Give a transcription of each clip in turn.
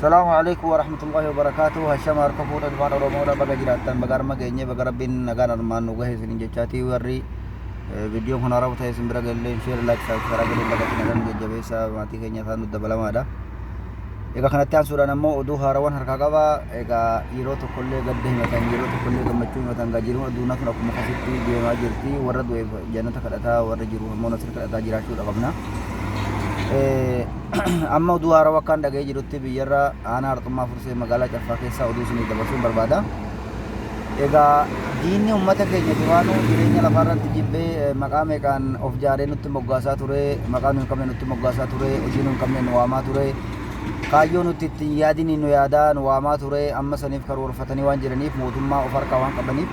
Assalamualaikum warahmatullahi wabarakatuh. Hasham harka fuudha dhufaan Oromoodha baga jiraattan baga harma geenye baga rabbiin nagaan armaan nu gahe isinin jechaatii warri viidiyoon kun haaraa ta'e isin bira galee sheer laayik saabsaaraa galee bagatti nagaan jajjabeessa maatii keenya isaan nu dabalamaadha. Egaa kanatti aansuudhaan ammoo oduu haaraawwan harkaa qaba. Egaa yeroo tokkollee gadda himatan yeroo tokkollee gammachuu himatan gaa jiru aduunaa kun akkuma akkasitti deemaa jirti. Warra du'eef jannata kadhataa warra jiru ammoo nasir kadhataa jiraachuudha qabna. Amma oduu haarawaa akkaan dhaga'ee jirutti biyyarra aanaa Arxummaa Fursee magaalaa Caffaa keessaa oduu isinii dabarsuun barbaada. Egaa diinni uummata keenya duraanuu jireenya lafaarratti jibbee maqaa meeqaan of jaaree nutti moggaasaa ture, maqaa nu hin qabne nutti moggaasaa ture, hojii nu hin qabne nu waamaa ture, kaayyoo nuti ittiin yaadini nu yaadaa nu waamaa ture. Amma saniif karoorfatanii waan jiraniif mootummaa of harkaa waan qabaniif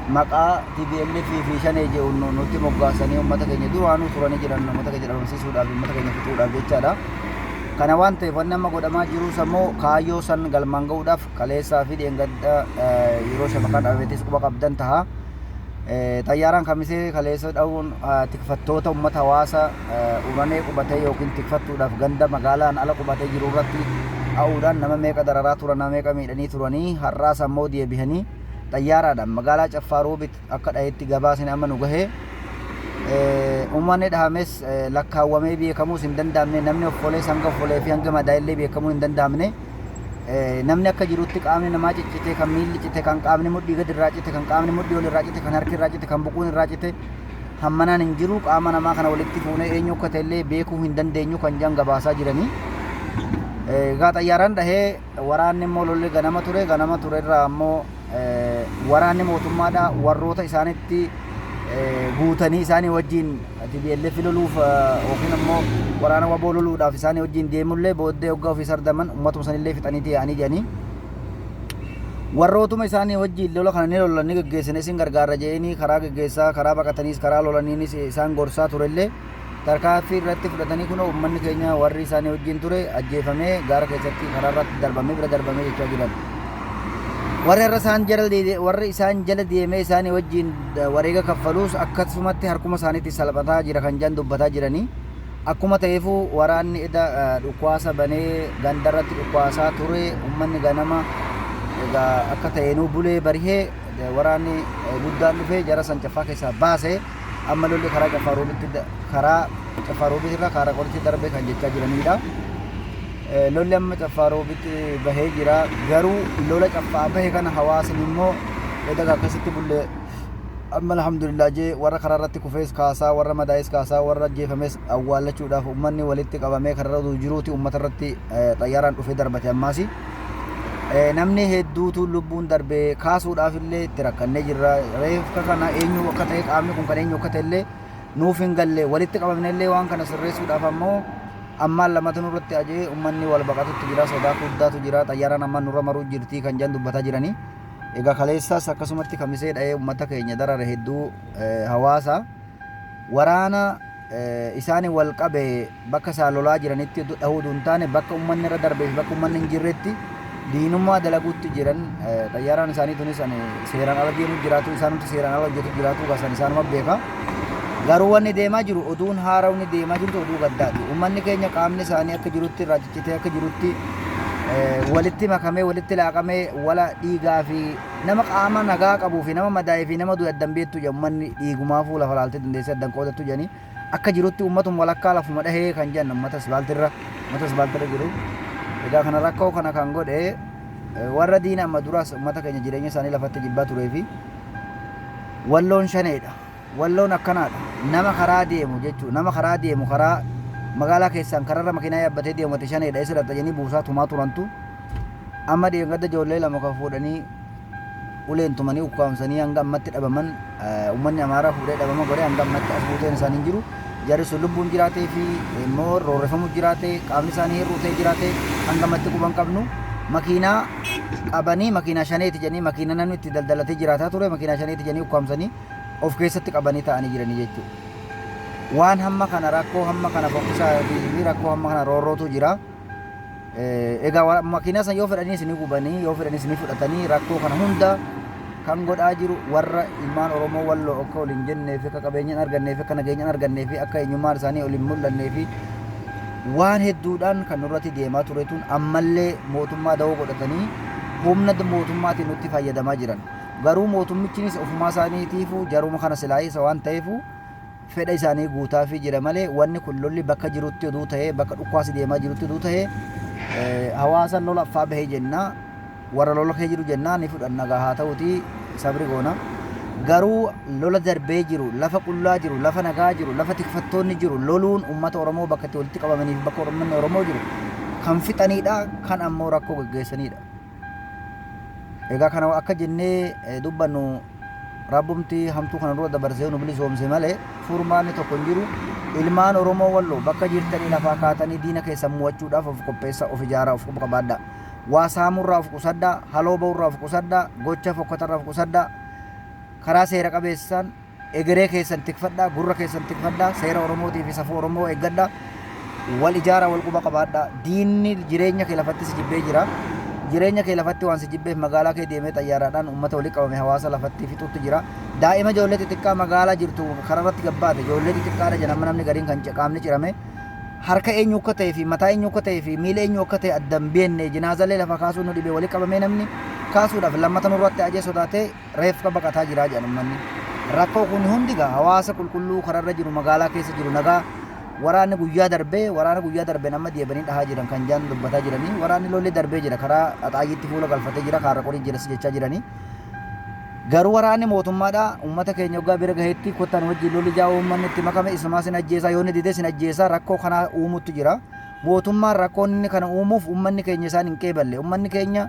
maqaa TPLF fi shanee jedhuun nutti moggaasanii uummata keenya duraanuu turanii jiran uummata keenya dhabamsiisuudhaaf uummata keenya fixuudhaaf jechaadha. Kana waan ta'eef wanni amma godhamaa jirus ammoo kaayyoo san galmaan ga'uudhaaf kaleessaa fi dheengadda yeroo shafakaa dhabeettis quba qabdan taha. Xayyaaraan kamisee kaleessa dha'uun tikfattoota uummata hawaasa uranee qubatee yookiin tikfattuudhaaf ganda magaalaan ala qubatee jiru irratti dha'uudhaan nama meeqa dararaa turan nama meeqa miidhanii turanii har'aas ammoo deebihanii xayyaaraadhaan magaalaa Caffaa Roobit akka dhaheetti gabaasni amma nu gahee uummanni dhahames lakkaawwamee beekamuus hin danda'amne namni offolee sanga offolee fi hanga madaa'illee beekamuu hin danda'amne namni akka jirutti qaamni namaa ciccite kan miilli cite kan qaamni mudhii gad irraa cite kan qaamni mudhii ol irraa cite kan harki irraa cite kan buquun irraa cite hammanaan hin jiru. Qaama namaa kana walitti fuunee eenyu akka ta'ellee beekuu hin dandeenyu kan jiran gabaasaa jiranii. Egaa xayyaaraan dhahee waraanni immoo lolli ganama ture irraa ammoo waraanni mootummaadha warroota isaanitti guutanii isaanii wajjin TPLF loluuf yookiin ammoo waraana waboo loluudhaaf isaanii wajjin deemullee booddee hoggaa ofii sardaman ummatuma sanillee fixanii ta'anii jedhanii warrootuma isaanii wajjin lola kana ni lolan ni geggeessan isin gargaara jedhanii karaa geggeessaa karaa baqataniis karaa lolaniinis isaan gorsaa turellee tarkaanfii irratti fudhatanii kun uummanni keenya warri isaanii wajjin ture ajjeefamee gaara keessatti karaa irratti darbamee bira darbamee jechaa jiran. Warri isaan jala deemee isaanii wajjin wareega kaffaluus akkasumatti harkuma isaaniitti salphataa jira kan jiran dubbataa jiranii. Akkuma ta'eefuu waraanni eda dhukwaasa banee gandarratti dhukwaasaa ture uummanni ganama egaa akka ta'eenuu bulee barihee waraanni guddaan dhufee jara san Caffaa keessaa baasee amma lolli karaa Caffaa Roobitti irraa karaa qoritti darbee kan jechaa jiranidha. Lolli amma Caffaa Roobitti bahee jira. Garuu lola Caffaa bahe kana hawaasni immoo edaa akkasitti bulle amma alhamdulillah jee warra karaa irratti kufees kaasaa warra madaa'es kaasaa warra ajjeefames awwaallachuudhaaf uummanni walitti qabamee karaa irra jiruuti uummata irratti xayyaaraan dhufee darbate ammaasi. Namni hedduutu lubbuun darbee kaasuudhaaf illee itti rakkannee jirra. Reeffa kana eenyu akka ta'e qaamni kun kan eenyu akka ta'e illee nuuf hin galle walitti qabamne illee waan kana sirreessuudhaaf ammoo ammaan lamatu nurratti ajee uummanni wal baqatutti jira. Sodaa guddaatu jira. Xayyaaraan ammaan nurra maruu jirti kan jiran dubbataa jiranii. Egaa kaleessaas akkasumatti kamisee dha'ee uummata keenya darare hedduu hawaasa waraana isaanii wal qabe bakka isaan lolaa jiranitti dhahuu hin taane bakka uummanni irra darbee fi bakka uummanni hin jirretti diinummaa dalaguutti jiran. Xayyaaraan isaanii tunis seeraan ala deemu jiraatu isaanumti seeraan ala hojjetu jiraatu gasan isaanuma beeka. Garuu wanni deemaa jiru oduun haarawni deemaa jirtu oduu gaddaati. Uummanni keenya qaamni isaanii akka jirutti irraa ciccitee akka jirutti walitti makamee walitti laaqamee wala dhiigaa fi nama qaama nagaa qabuu fi nama madaa'ee fi nama du'e addan beektu jedhu uummanni dhiigumaa fuula falaaltee dandeessee addan qoodattu jedhanii akka jirutti uummatuma walakkaa lafuma dhahee kan jedhan uummata asfaaltirra jiru. Egaa kana rakkoo kana kan godhe warra diina amma duraas uummata keenya jireenya isaanii lafatti jibbaa turee fi walloon shaneedha. Walloon akkanaadha. Nama karaa deemu jechuudha. Nama karaa deemu karaa magaalaa keessaan karaarra makiinaa yaabbatee deemate shaneedha. Isa dhaxxajanii buusaa tumaa turantu amma deegadda ijoollee lama kan fuudhanii uleen tumanii ukkaamsanii hanga ammatti dhabaman uummanni Amaaraa fuudhee dhabama godhee hanga ammatti as buuteen isaanii jiru. Jarri sun lubbuun jiraatee fi immoo roorrifamu jiraatee qaamni isaanii hir'uutee jiraatee hanga ammatti quban qabnu makiinaa qabanii makiinaa shaneeti jedhanii makiinaa namni itti daldalatee jiraataa ture makiinaa shaneeti jedhanii ukkaamsanii of keessatti qabanii ta'anii jiranii jechuudha. Waan hamma kana rakkoo hamma kana fokkisaa fi rakkoo hamma kana roorrootu jira. Egaa makiinaa san yoo fedhanii isinii gubanii yoo fedhanii isinii fudhatanii rakkoo kana hunda kan godhaa jiru warra ilmaan Oromoo walloo akka waliin jennee fi akka qabeenyaan argannee fi akka nageenyaan argannee fi akka eenyummaan isaanii waliin mul'annee fi waan hedduudhaan kan nurratti deemaa turetuun ammallee mootummaa da'oo godhatanii humna mootummaatiin nutti fayyadamaa jiran. Garuu mootummichinis ofumaa isaaniitiifuu jaruma kana silaa isa waan ta'eefu fedha isaanii guutaa fi jira malee wanni kun lolli bakka jirutti oduu ta'ee bakka dhukwaasi deemaa jirutti oduu ta'ee hawaasa lola affaa bahee jennaa warra lola kee jiru jennaa ni fudhanna haa ta'uti sabri goona. Garuu lola darbee jiru lafa qullaa jiru lafa nagaa jiru lafa tikfattoonni jiru loluun uummata Oromoo bakka itti walitti qabamanii fi bakka Uummanni Oromoo jiru kan fixanidha kan ammoo rakkoo gaggeessanidha. Egaa kana akka jennee dubbannu rabbumti hamtuu kana dura dabarsee nu bilisoomse malee furmaanni tokko hin jiru. Ilmaan Oromoo walloo bakka jirtanii lafaa kaatanii diina keessan mo'achuudhaaf of qopheessa of ijaaraa of qabaadhaa. Waa saamurraa of qusadhaa, haloo ba'urraa of qusadhaa, gocha fokkatarraa of qusadhaa. Karaa seera qabeessaan egeree keessan tikfadhaa, gurra keessan tikfadhaa, seera Oromootii fi safuu Oromoo eeggadhaa. Wal ijaaraa wal quba qabaadhaa. Diinni jireenya kee lafatti si jibbee jira. Jireenya kee lafatti waan si jibbeef magaalaa kee deemee xayyaaraadhaan uummata walii qabame hawaasa lafatti fixutti jira. Daa'ima ijoollee xixiqqaa magaalaa jirtu karaarratti gabbaate ijoollee xixiqqaadha jedhama namni gariin kan qaamni cirame harka eenyu akka ta'ee fi mataa eenyu akka ta'ee fi miila eenyu akka ta'e addan beenne jinaazalee lafa kaasuu nu dhibee walii qabamee namni kaasuudhaaf lammata nurratti ajee sodaatee reeffa baqataa jira jedhan uummanni. Rakkoo kun hundi gaa hawaasa qulqulluu karaarra jiru magaalaa keessa jiru nagaa waraanni guyyaa darbee nama deebanii dhahaa jiran kan jaan dubbataa jiranii waraanni lolli darbee jira karaa axaayyitti fuula galfatee jira kaarra qorii jiras jechaa jiranii. Garuu waraanni mootummaadha uummata keenya waggaa bira gaheetti kottaan wajjin lolli jaa uummanni itti makame isumaa sin ajjeesaa yoonni didee sin ajjeesaa rakkoo kana uumutti jira. Mootummaan rakkoo inni kana uumuuf uummanni keenya isaan hin qeeballe uummanni keenya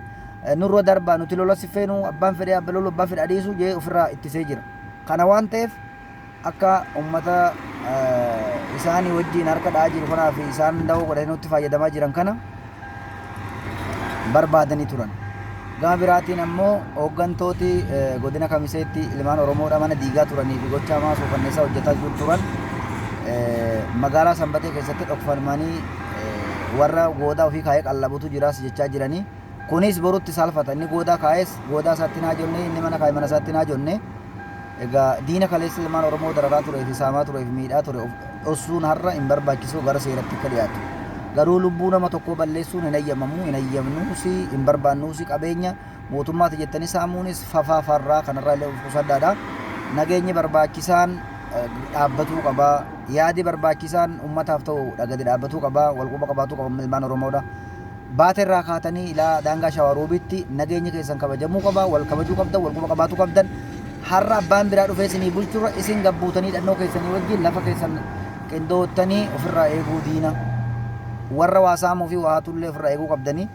nurra darbaa nuti lola siffeenu abbaan fedhee abba lolu abbaan fedhe adiisu jee ofirraa ittisee jira. Kana waan ta'eef akka uummata isaanii wajjin harka dha'aa jiru kanaa fi isaan da'oo godhanii nutti fayyadamaa jiran kana barbaadanii turan. Gama biraatiin ammoo hooggantooti godina Kamiseetti ilmaan Oromoodha mana diigaa turanii fi gochaa maasuu kanneessaa hojjetaa turan magaalaa Sanbatee keessatti dhokfamanii warra goodaa ofii kaayee qallabutu jiraas jechaa jiranii. Kunis borutti salphata inni goodaa kaayes goodaa isaatti naa jonnee inni mana kaayee mana isaatti naa jonnee. Egaa diina kaleessa ilmaan Oromoo dararaa turee fi saamaa turee fi miidhaa ture dhossuun har'a hin barbaachisu gara seeratti akka dhiyaatu. Garuu lubbuu nama tokkoo balleessuun hin eeyyamamu hin eeyyamnuusi hin barbaannuusi qabeenya mootummaati jettanii saamuunis fafaa farraa kanarraa illee of qusaddaadha. Nageenyi barbaachisaan dhaabbatuu qabaa yaadi barbaachisaan uummataaf ta'u dhagadi dhaabbatuu qabaa walquba qabaatuu qaba ilmaan Oromoodha. Baateerraa kaatanii ilaa daangaa Shawaarobitti nageenya keessan kabajamuu qabaa wal kabajuu qabdan walquba qabaatuu qabdan. Har'a abbaan biraa dhufee isinii bulchurra isin gabbuutanii dhannoo keessanii wajjin lafa keessan qindoottanii ofirraa eeguu diina warra waa saamuu fi waa hatullee ofirraa eeguu qabdanii.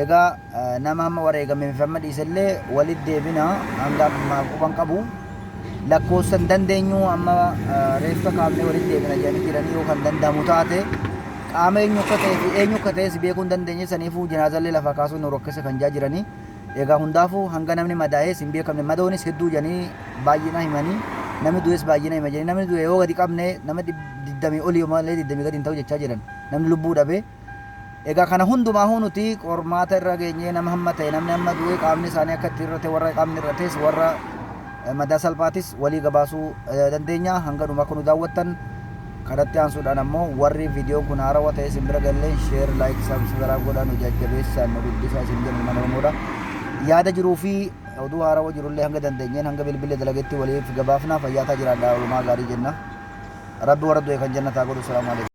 Egaa nama hamma wareegame hamma dhiisellee walitti deebina hanga quban qabu lakkoofsa hin dandeenyu amma reeffa kaafnee walitti deebina jedhanii jiranii yoo kan danda'amu taate qaama eenyu akka ta'ee fi eenyu akka ta'es beekuu hin dandeenye saniifuu jinaazallee lafa kaasuu nu rokkisa kan jaa jiranii. Egaa hundaafuu hanga namni madaa'es hin beekamne madoonis hedduu jedhanii baay'ina himanii namni du'es baay'ina hima jedhanii namni du'e yoo gadi qabne nama 20 olii malee 20 gadi hin ta'u jechaa jiran namni lubbuu dhabe. Egaa kana hundumaa nuti qormaata irra geenyee nama hamma ta'e namni hamma du'e qaamni isaanii akka itti irrate warra qaamni irrates warra madaa salphaatis walii gabaasuu dandeenya hanga dhuma kun daawwattan kanatti aansuudhaan ammoo warri viidiyoon kun haarawaa ta'e isin bira galee sheer laayik sabskiraayib godhaa nu jajjabeessaa nu guddisaa isin jennu mana Oromoodha. Yaada jiruu fi oduu haarawaa jirullee hanga dandeenyeen hanga bilbilee dalageetti waliif gabaafnaa fayyaataa jiraadhaa oolumaa gaarii jenna. Rabbi warra du'e kan jannataa godhu salaamu alaikum.